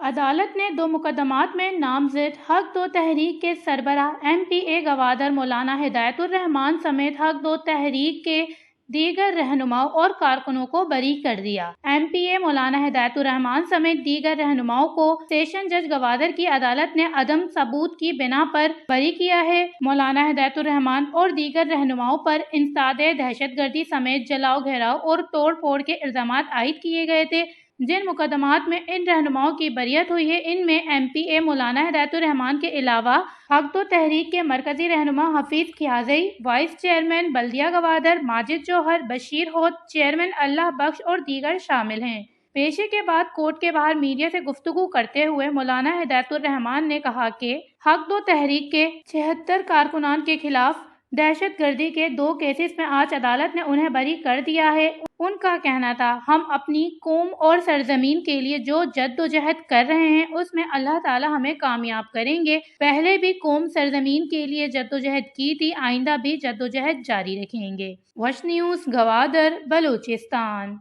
عدالت نے 2 مقدمات میں نامزد حق دو تحریک کے سربراہ MPA گوادر مولانا ہدایت الرحمان سمیت حق دو تحریک کے دیگر رہنماؤں اور کارکنوں کو بری کر دیا۔ MPA مولانا ہدایت الرحمان سمیت دیگر رہنماؤں کو سیشن جج گوادر کی عدالت نے عدم ثبوت کی بنا پر بری کیا ہے۔ مولانا ہدایت الرحمان اور دیگر رہنماؤں پر انسداد دہشت گردی سمیت جلاؤ گھیراؤ اور توڑ پھوڑ کے الزامات عائد کیے گئے تھے۔ جن مقدمات میں ان رہنماؤں کی بریت ہوئی ہے، ان میں MPA مولانا ہدایت الرحمان کے علاوہ حق دو تحریک کے مرکزی رہنما حفیظ کیاضئی، وائس چیئرمین بلدیہ گوادر ماجد جوہر، بشیر ہود، چیئرمین اللہ بخش اور دیگر شامل ہیں۔ پیشی کے بعد کورٹ کے باہر میڈیا سے گفتگو کرتے ہوئے مولانا ہدایت الرحمان نے کہا کہ حق دو تحریک کے 76 کارکنان کے خلاف دہشت گردی کے 2 کیسز میں آج عدالت نے انہیں بری کر دیا ہے۔ ان کا کہنا تھا، ہم اپنی قوم اور سرزمین کے لیے جو جدوجہد کر رہے ہیں اس میں اللہ تعالی ہمیں کامیاب کریں گے۔ پہلے بھی قوم سرزمین کے لیے جدوجہد کی تھی، آئندہ بھی جدوجہد جاری رکھیں گے۔ وش نیوز گوادر، بلوچستان۔